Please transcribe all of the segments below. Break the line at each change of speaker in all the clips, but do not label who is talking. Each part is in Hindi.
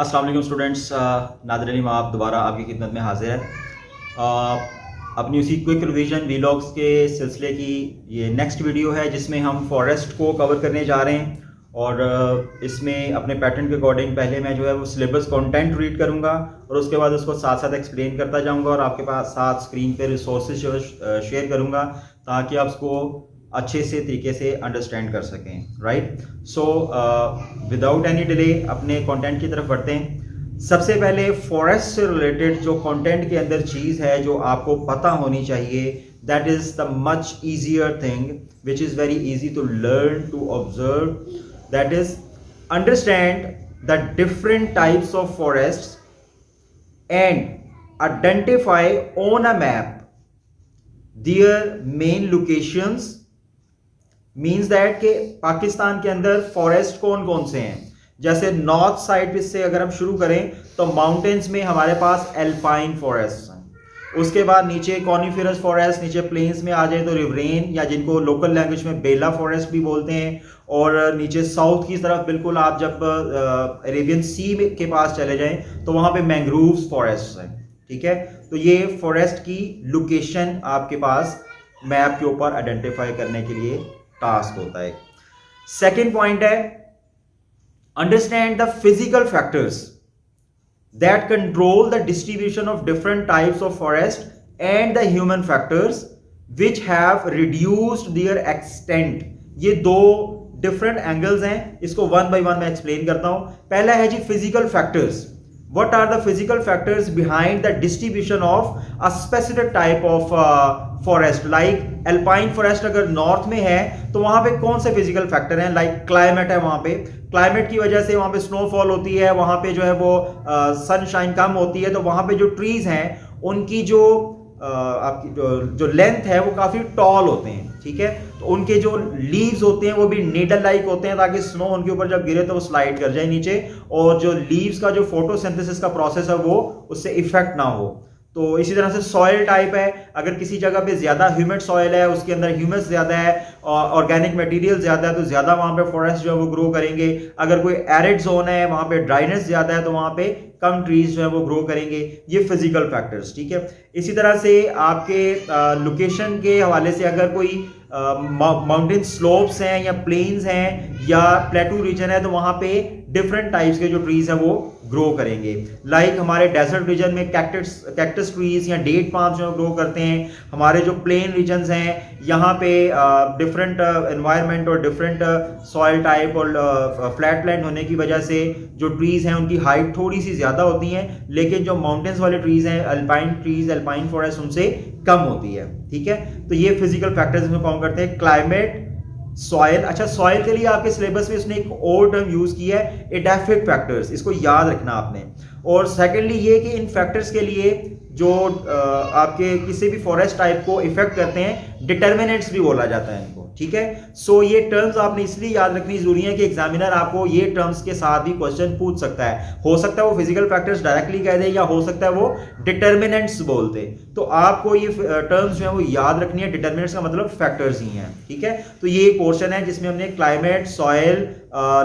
अस्सलाम वालेकुम स्टूडेंट्स, नादिर अली आप दोबारा आपकी खिदमत में हाजिर है। अपनी उसी क्विक रिवीजन वीलॉग्स के सिलसिले की ये नेक्स्ट वीडियो है जिसमें हम फॉरेस्ट को कवर करने जा रहे हैं। और इसमें अपने पैटर्न के अकॉर्डिंग पहले मैं जो है वो सिलेबस कंटेंट रीड करूंगा और उसके बाद उसको साथ साथ एक्सप्लेन करता जाऊंगा और आपके पास साथ स्क्रीन पे रिसोर्सेज जो है शेयर करूंगा ताकि आप उसको अच्छे से तरीके से अंडरस्टैंड कर सकें। Right, so without any delay अपने कंटेंट की तरफ बढ़ते हैं। सबसे पहले फॉरेस्ट से रिलेटेड जो कंटेंट के अंदर चीज़ है जो आपको पता होनी चाहिए, that is the much easier thing which is very easy to learn to observe, that is understand the different types of forest and identify on a map their main locations. Means that कि पाकिस्तान के अंदर फॉरेस्ट कौन कौन से हैं। जैसे नॉर्थ साइड से अगर हम शुरू करें तो माउंटेन्स में हमारे पास एल्पाइन फॉरेस्ट हैं, उसके बाद नीचे कॉनिफेरस फॉरेस्ट, नीचे प्लेन्स में आ जाए तो रिवरेन या जिनको लोकल लैंग्वेज में बेला फॉरेस्ट भी बोलते हैं, और नीचे साउथ की तरफ बिल्कुल आप जब अरेबियन सी के पास चले जाएं तो वहां पे मैंग्रोव्स फॉरेस्ट हैं। ठीक है, तो ये फॉरेस्ट की लोकेशन आपके पास मैप के ऊपर आइडेंटिफाई करने के लिए टास्क होता है। सेकेंड पॉइंट है understand the physical factors that control the distribution of different types of forest and the human factors which have reduced their extent. ये दो डिफरेंट एंगल्स हैं, इसको वन बाय वन मैं एक्सप्लेन करता हूं। पहला है जी physical factors. What are the physical factors behind the distribution of a specific type of forest? Like alpine forest अगर नॉर्थ में है तो वहां पे कौन से फिजिकल फैक्टर हैं? लाइक क्लाइमेट है, वहां पे क्लाइमेट की वजह से वहां पे स्नोफॉल होती है, वहां पे जो है वो सनशाइन कम होती है, तो वहां पे जो ट्रीज हैं उनकी जो आपकी जो लेंथ है वो काफी टॉल होते हैं। ठीक है, तो उनके जो लीव्स होते हैं वो भी नीडल लाइक होते हैं ताकि स्नो उनके ऊपर जब गिरे तो वो स्लाइड कर जाए नीचे, और जो लीव्स का जो फोटोसिंथेसिस का प्रोसेस है वो उससे इफेक्ट ना हो। तो इसी तरह से सॉइल टाइप है, अगर किसी जगह पे ज्यादा ह्यूमिड सॉइल है, उसके अंदर ह्यूमस ज्यादा है, ऑर्गेनिक मटेरियल ज्यादा है, तो ज्यादा वहां पे फॉरेस्ट जो है वो ग्रो करेंगे। अगर कोई एरिड जोन है, वहां पे ड्राइनेस ज्यादा है, तो वहां पे कम ट्रीज जो है वो ग्रो करेंगे। ये फिजिकल फैक्टर्स। ठीक है, इसी तरह से आपके लोकेशन के हवाले से अगर कोई माउंटेन स्लोप्स हैं या प्लेन्स हैं या प्लेटू रीजन है तो वहां पे डिफरेंट टाइप्स के जो ट्रीज हैं वो ग्रो करेंगे। लाइक हमारे डेजर्ट रीजन में कैक्टस ट्रीज या डेट पाम जो ग्रो करते हैं। हमारे जो प्लेन रीजन्स हैं यहाँ पे डिफरेंट एनवायरनमेंट और डिफरेंट सॉइल टाइप और फ्लैट लैंड होने की वजह से जो ट्रीज हैं उनकी हाइट थोड़ी सी ज्यादा होती है, लेकिन जो माउंटेन्स वाले ट्रीज हैं अल्पाइन ट्रीज, अल्पाइन फॉरेस्ट, उनसे कम होती है। ठीक है, तो ये फिजिकल फैक्टर्स इसमें कौन करते हैं? Climate, soil. अच्छा, सॉइल के लिए आपके सिलेबस में उसने एक और टर्म यूज किया है एडाफिक फैक्टर्स, इसको याद रखना आपने। और सेकेंडली ये कि इन फैक्टर्स के लिए जो आपके किसी भी फॉरेस्ट टाइप को इफेक्ट करते हैं डिटर्मिनेंट्स भी बोला जाता है इनको। ठीक है, सो ये टर्म्स आपने इसलिए याद रखनी जरूरी है कि एग्जामिनर आपको ये टर्म्स के साथ भी क्वेश्चन पूछ सकता है। हो सकता है वो फिजिकल फैक्टर्स डायरेक्टली कह दे या हो सकता है वो डिटर्मिनेंट्स बोल दे, तो आपको ये टर्म्स जो है वो याद रखनी है। डिटर्मिनेंट्स का मतलब फैक्टर्स ही हैं। ठीक है, तो ये एक पोर्शन है जिसमें हमने क्लाइमेट, सॉइल,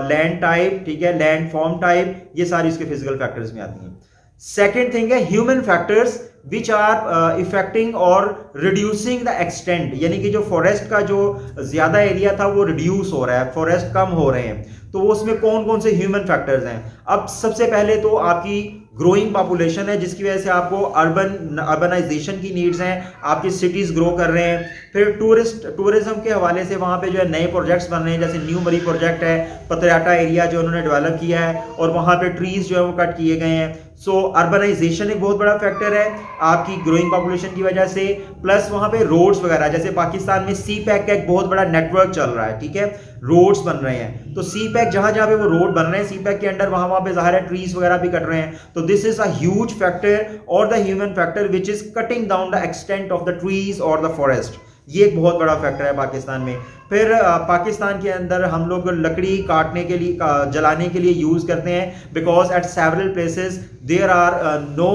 लैंड टाइप, ठीक है, लैंड फॉर्म टाइप, ये सारी इसके फिजिकल फैक्टर्स में आती हैं। सेकेंड थिंग है human factors which are affecting और रिड्यूसिंग द एक्सटेंट, यानी कि जो फॉरेस्ट का जो ज्यादा एरिया था वो रिड्यूस हो रहा है, फॉरेस्ट कम हो रहे हैं, तो उसमें कौन कौन से ह्यूमन फैक्टर्स हैं? अब सबसे पहले तो आपकी ग्रोइंग पॉपुलेशन है जिसकी वजह से आपको अर्बनाइजेशन की नीड्स हैं, आपकी सिटीज ग्रो कर रहे हैं। फिर टूरिज्म के हवाले से वहाँ पे जो है नए प्रोजेक्ट्स बन रहे हैं, जैसे न्यू मरी प्रोजेक्ट है, पतराटा एरिया जो उन्होंने डेवलप किया है और वहाँ पे ट्रीज जो है वो कट किए गए हैं। सो अर्बनाइजेशन एक बहुत बड़ा फैक्टर है आपकी ग्रोइंग पॉपुलेशन की वजह से, प्लस वहाँ पे रोड्स वगैरह, जैसे पाकिस्तान में सी पैक का एक बहुत बड़ा नेटवर्क चल रहा है। ठीक है, रोड्स बन रहे हैं, तो सी पैक जहां जहां पे वो रोड बन रहे हैं सी पैक के अंडर वहां वहां पे जाहिर है ट्रीज वगैरह भी कट रहे हैं, तो this is a huge factor और the human factor which is cutting down the extent of the trees और द फॉरेस्ट। ये एक बहुत बड़ा फैक्टर है पाकिस्तान में। फिर पाकिस्तान के अंदर हम लोग लकड़ी काटने के लिए जलाने के लिए यूज़ करते हैं, because at several places there are no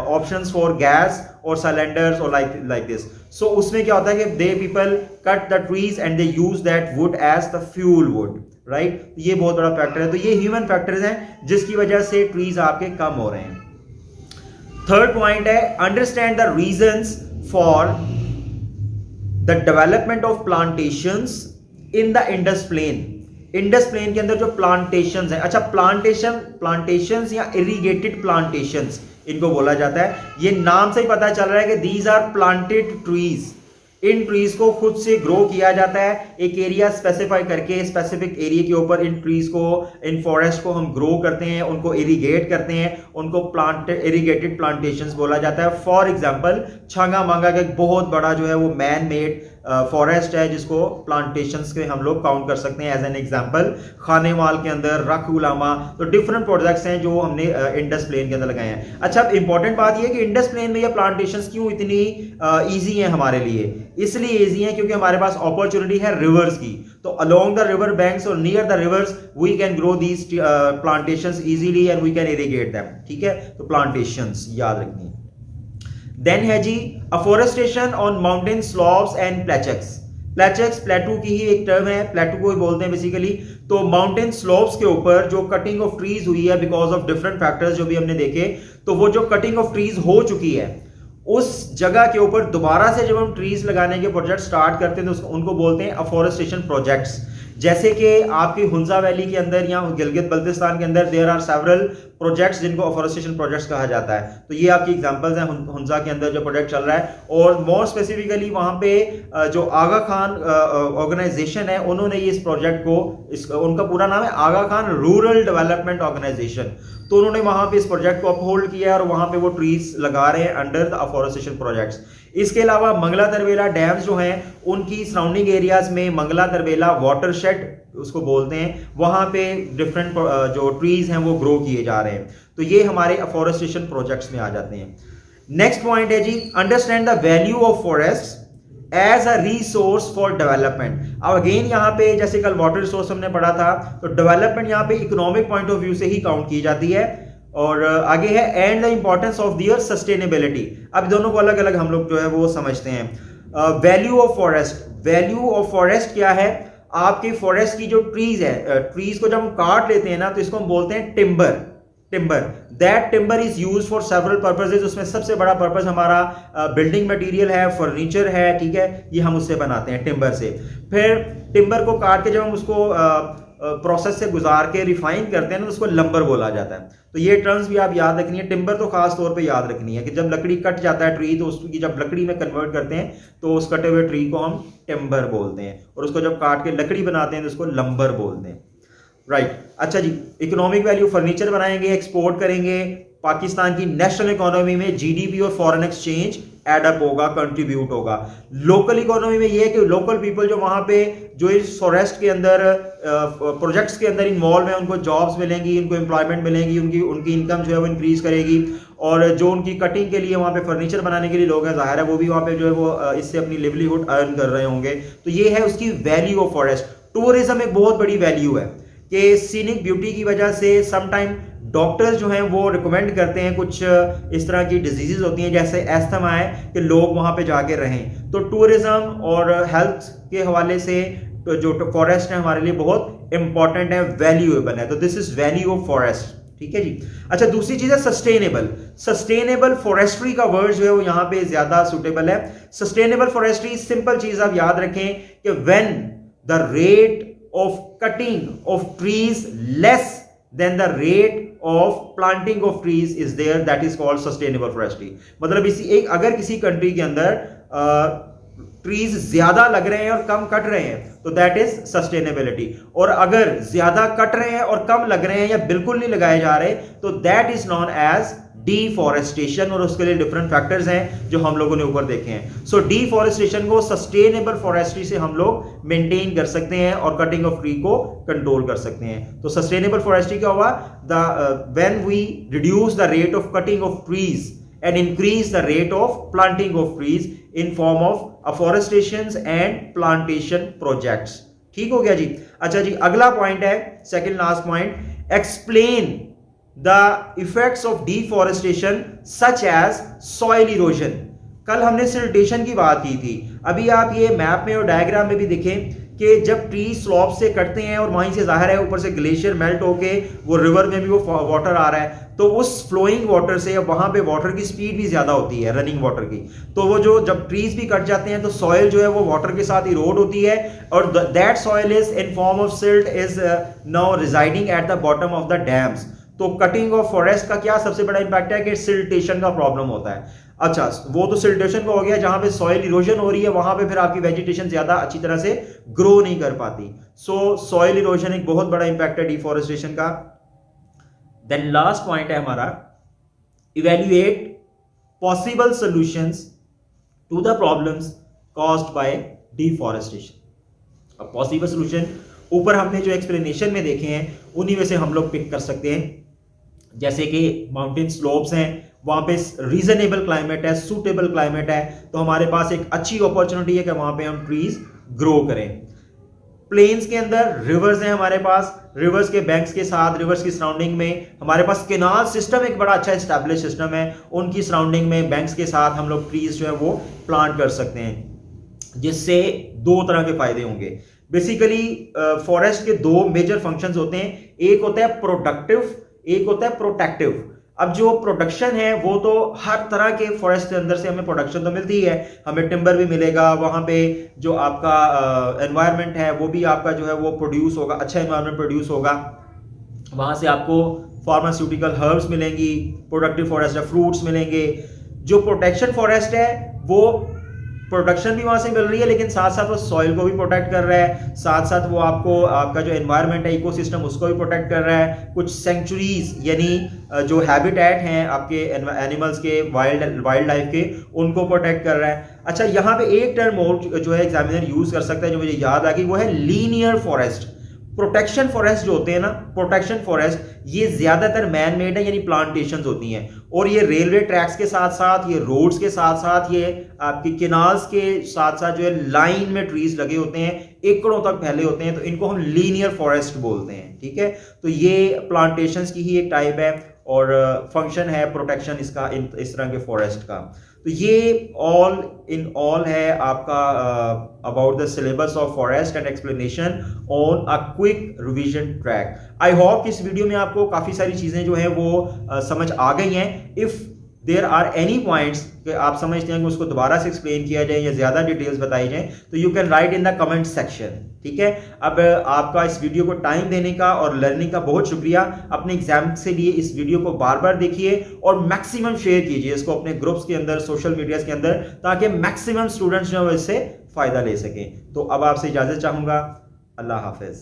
options for gas और सिलेंडर्स और लाइक दिस। सो उसमें क्या होता है कि they people cut the trees and they use that wood as the fuel wood, right. ये बहुत बड़ा फैक्टर है। तो ये ह्यूमन फैक्टर्स हैं जिसकी वजह से ट्रीज आपके कम हो रहे हैं। थर्ड पॉइंट है understand the reasons for the development of plantations in the Indus plain. Indus plain के अंदर जो प्लांटेशंस हैं, अच्छा प्लांटेशंस या इरिगेटेड प्लांटेशंस इनको बोला जाता है। ये नाम से ही पता चल रहा है कि दीज आर प्लांटेड ट्रीज। इन ट्रीज को खुद से ग्रो किया जाता है, एक एरिया स्पेसिफाई करके स्पेसिफिक एरिया के ऊपर इन ट्रीज को, इन फॉरेस्ट को हम ग्रो करते हैं, उनको इरिगेट करते हैं, उनको इरिगेटेड प्लांटेशंस बोला जाता है। फॉर एग्जांपल छांगा मांगा का एक बहुत बड़ा जो है वो मैन मेड फॉरेस्ट है जिसको प्लांटेशंस के हम लोग काउंट कर सकते हैं एज एन एग्जांपल। खानेवाल के अंदर रख उलामा, तो डिफरेंट प्रोजेक्ट्स हैं जो हमने इंडस प्लेन के अंदर लगाए हैं। अच्छा, अब इंपॉर्टेंट बात यह है कि इंडस प्लेन में ये प्लांटेशंस क्यों इतनी ईजी हैं हमारे लिए? इसलिए ईजी है क्योंकि हमारे पास अपॉर्चुनिटी है रिवर्स की। तो अलोंग द रिवर बैंक्स और near the rivers we can grow these plantations easily and we can irrigate them, ठीक है। तो प्लांटेशंस याद रखनी है। देन है जी afforestation on mountain slopes and plateaus. Plateaus plateau की ही एक टर्म है, प्लेटू को ही बोलते हैं बेसिकली। तो माउंटेन स्लॉप्स के ऊपर जो कटिंग ऑफ ट्रीज हुई है बिकॉज ऑफ डिफरेंट फैक्टर्स जो भी हमने देखे, तो वो जो कटिंग ऑफ ट्रीज हो चुकी है उस जगह के ऊपर दोबारा से जब हम ट्रीज लगाने के प्रोजेक्ट स्टार्ट करते हैं तो उनको बोलते हैं अफोरेस्टेशन प्रोजेक्ट्स। जैसे कि आपकी हुंजा वैली के अंदर या गिलगित बल्तिस्तान के अंदर देयर आर सेवरल प्रोजेक्ट्स जिनको अफोरेस्टेशन प्रोजेक्ट्स कहा जाता है। तो ये आपकी एग्जांपल्स हैं हुंजा के अंदर जो प्रोजेक्ट चल रहा है। और मोर स्पेसिफिकली वहां पे जो आगा खान ऑर्गेनाइजेशन है उन्होंने ये इस प्रोजेक्ट को, उनका पूरा नाम है आगा खान रूरल डेवलपमेंट ऑर्गेनाइजेशन, तो उन्होंने वहां पे इस प्रोजेक्ट को अपहोल्ड किया है और वहां पे वो ट्रीज लगा रहे हैं अंडर द अफोरेस्टेशन प्रोजेक्ट्स। इसके अलावा मंगला तरबेला डैम्स जो हैं उनकी सराउंडिंग एरियाज में मंगला तरबेला वाटरशेड उसको बोलते हैं, वहां पे डिफरेंट जो ट्रीज हैं वो ग्रो किए जा रहे हैं। तो ये हमारे अफोरेस्टेशन प्रोजेक्ट्स में आ जाते हैं। नेक्स्ट पॉइंट है जी understand the value of forest as a resource for development. अब अगेन यहाँ पे जैसे कल वाटर रिसोर्स हमने पढ़ा था, तो डेवलपमेंट यहाँ पे इकोनॉमिक पॉइंट ऑफ व्यू से ही काउंट की जाती है। और आगे है and the importance of their sustainability. अब दोनों को अलग अलग हम लोग जो है वो समझते हैं। Value of forest, value of forest क्या है? आपके फॉरेस्ट की जो ट्रीज है, ट्रीज को जब हम काट लेते हैं ना तो इसको हम बोलते हैं timber. That timber is use for several purposes. उसमें सबसे बड़ा पर्पस हमारा बिल्डिंग मटेरियल है, फर्नीचर है, ठीक है, ये हम उससे बनाते हैं टिम्बर से। फिर टिम्बर को काट के जब हम उसको प्रोसेस से गुजार के रिफाइन करते हैं ना तो उसको लंबर बोला जाता है। तो ये टर्म्स भी आप याद रखनी है। टिम्बर तो खास तौर पे याद रखनी है कि जब लकड़ी कट जाता है ट्री तो उसकी जब लकड़ी में कन्वर्ट करते हैं तो उस कटे हुए ट्री को हम टिम्बर बोलते हैं, और उसको जब काट के लकड़ी बनाते हैं तो उसको लंबर बोलते हैं, राइट। अच्छा जी, इकोनॉमिक वैल्यू, फर्नीचर बनाएंगे, एक्सपोर्ट करेंगे, पाकिस्तान की नेशनल इकोनॉमी में जीडीपी और फॉरेन एक्सचेंज एडअप होगा, कंट्रीब्यूट होगा। लोकल इकोनॉमी में ये है कि लोकल पीपल जो वहां पे जो इस फॉरेस्ट के अंदर प्रोजेक्ट्स के अंदर इन्वॉल्व है उनको जॉब्स मिलेंगी, उनको एम्प्लॉयमेंट मिलेगी, उनकी इनकम जो है वो इंक्रीज करेगी। और जो उनकी कटिंग के लिए वहां पे फर्नीचर बनाने के लिए लोग हैं, जाहिर है वो भी वहां पे जो है वो इससे अपनी लिवलीहुड अर्न कर रहे होंगे। तो ये है उसकी वैल्यू ऑफ फॉरेस्ट। टूरिज्म एक बहुत बड़ी वैल्यू है कि सीनिक ब्यूटी की वजह से समटाइम डॉक्टर्स जो हैं वो रिकमेंड करते हैं कुछ इस तरह की डिजीजेज होती हैं जैसे एस्थमा है कि लोग वहां पे जाके रहें। तो टूरिज्म और हेल्थ के हवाले से तो जो फॉरेस्ट है हमारे लिए बहुत इंपॉर्टेंट है, वैल्यूएबल है। तो this is value of forest, ठीक है जी। अच्छा, दूसरी चीज है सस्टेनेबल। सस्टेनेबल फॉरेस्ट्री का वर्ड जो है वो यहाँ पे ज्यादा सुटेबल है। सस्टेनेबल फॉरेस्ट्री सिंपल चीज आप याद रखें कि when the rate of cutting of trees less than the rate of planting of trees is there, that is called sustainable forestry। मतलब अगर किसी कंट्री के अंदर ट्रीज ज्यादा लग रहे हैं और कम कट रहे हैं तो दैट इज सस्टेनेबिलिटी, और अगर ज्यादा कट रहे हैं और कम लग रहे हैं या बिल्कुल नहीं लगाए जा रहे तो that is known as deforestation. और उसके लिए डिफरेंट फैक्टर्स हैं जो हम लोगों ने ऊपर देखे हैं। सो डिफॉरेस्टेशन को सस्टेनेबल फॉरेस्ट्री से हम लोग मेंटेन कर सकते हैं और कटिंग ऑफ ट्री को कंट्रोल कर सकते हैं। तो सस्टेनेबल फॉरेस्ट्री क्या हुआ? When we reduce the rate of cutting of trees and increase the rate of planting of trees in form of afforestation and plantation projects। ठीक हो गया जी। अच्छा जी, अगला पॉइंट है, second last point, explain the effects of deforestation such as soil erosion. कल हमने सिल्टेशन की बात की थी, अभी आप ये मैप में और डायग्राम में भी देखें कि जब ट्री स्लॉप से कटते हैं और वहीं से जाहिर है ऊपर से ग्लेशियर मेल्ट होके वो रिवर में भी वो वाटर आ रहा है, तो उस फ्लोइंग वाटर से वहां पे वाटर की स्पीड भी ज्यादा होती है, रनिंग वाटर की। तो वो जो जब ट्रीज भी कट जाते हैं तो सॉइल जो है वो वाटर के साथ इरोड होती है, और that soil is in form of silt is now residing at the bottom of the dams. तो कटिंग ऑफ फॉरेस्ट का क्या सबसे बड़ा इंपैक्ट है कि सिल्टेशन का प्रॉब्लम होता है। अच्छा, वो तो सिल्टेशन का हो गया, जहां पे सॉइल इरोजन हो रही है वहां पे फिर आपकी वेजिटेशन ज्यादा अच्छी तरह से ग्रो नहीं कर पाती। सो सॉइल इरोजन एक बहुत बड़ा इंपैक्ट है डिफॉरेस्टेशन का। देन लास्ट पॉइंट है हमारा, evaluate possible solutions to the problems caused by deforestation. अब पॉसिबल सॉल्यूशन ऊपर हमने जो एक्सप्लेनेशन में देखे हैं उन्हीं में से हम लोग पिक कर सकते हैं, जैसे कि माउंटेन स्लोप्स हैं, वहां पे रीजनेबल क्लाइमेट है, सूटेबल क्लाइमेट है, तो हमारे पास एक अच्छी अपॉर्चुनिटी है कि वहां पे हम ट्रीज ग्रो करें। प्लेन्स के अंदर रिवर्स हैं हमारे पास, रिवर्स के बैंक्स के साथ, रिवर्स की सराउंडिंग में हमारे पास केनाल सिस्टम एक बड़ा अच्छा एस्टैब्लिश सिस्टम है, उनकी सराउंडिंग में बैंक्स के साथ हम लोग ट्रीज जो है वो प्लांट कर सकते हैं, जिससे दो तरह के फायदे होंगे। बेसिकली फॉरेस्ट के दो मेजर फंक्शंस होते हैं, एक होता है प्रोडक्टिव, एक होता है प्रोटेक्टिव। अब जो प्रोडक्शन है वो तो हर तरह के फॉरेस्ट के अंदर से हमें प्रोडक्शन तो मिलती है, हमें टिम्बर भी मिलेगा, वहां पे जो आपका एनवायरनमेंट है वो भी आपका जो है वो प्रोड्यूस होगा, अच्छा एनवायरनमेंट प्रोड्यूस होगा, वहां से आपको फार्मास्यूटिकल हर्ब्स मिलेंगी, प्रोडक्टिव फॉरेस्ट है, फ्रूट्स मिलेंगे। जो प्रोटेक्शन फॉरेस्ट है वो प्रोडक्शन भी वहां से मिल रही है, लेकिन साथ साथ वो सॉइल को भी प्रोटेक्ट कर रहा है, साथ साथ वो आपको आपका जो एनवायरनमेंट है, इकोसिस्टम, उसको भी प्रोटेक्ट कर रहा है। कुछ सेंचुरीज यानी जो हैबिटेट हैं आपके एनिमल्स के, वाइल्ड लाइफ के, उनको प्रोटेक्ट कर रहा है। अच्छा, यहाँ पे एक टर्म और जो है एग्जामिनर यूज कर सकता है जो मुझे याद आ गई, वो है लीनियर फॉरेस्ट। प्रोटेक्शन फॉरेस्ट जो होते हैं ना, प्रोटेक्शन फॉरेस्ट ये ज्यादातर मैन मेड है, यानी प्लांटेशंस होती हैं, और ये रेलवे ट्रैक्स के साथ साथ, ये रोड्स के साथ साथ, ये आपके किनाल्स के साथ साथ जो है लाइन में ट्रीज लगे होते हैं, एकड़ों तक फैले होते हैं, तो इनको हम लीनियर फॉरेस्ट बोलते हैं। ठीक है, तो ये प्लांटेशंस की ही एक टाइप है और फंक्शन है प्रोटेक्शन इसका, इस तरह के फॉरेस्ट का। तो ये ऑल इन ऑल है आपका about the syllabus of forest and explanation on a quick revision track. I hope कि इस वीडियो में आपको काफी सारी चीजें जो है वो समझ आ गई हैं। If there are any points कि आप समझते हैं कि उसको दोबारा से एक्सप्लेन किया जाए या ज्यादा डिटेल्स बताई जाए, तो you can write in the comment section. ठीक है, अब आपका इस वीडियो को टाइम देने का और लर्निंग का बहुत शुक्रिया। अपने एग्जाम से लिए इस वीडियो को बार बार देखिए और मैक्सिमम शेयर कीजिए इसको अपने ग्रुप्स के अंदर, सोशल मीडिया के अंदर, ताकि मैक्सिमम स्टूडेंट्स जो है इससे फायदा ले सकें। तो अब आपसे इजाजत चाहूंगा, अल्लाह हाफिज।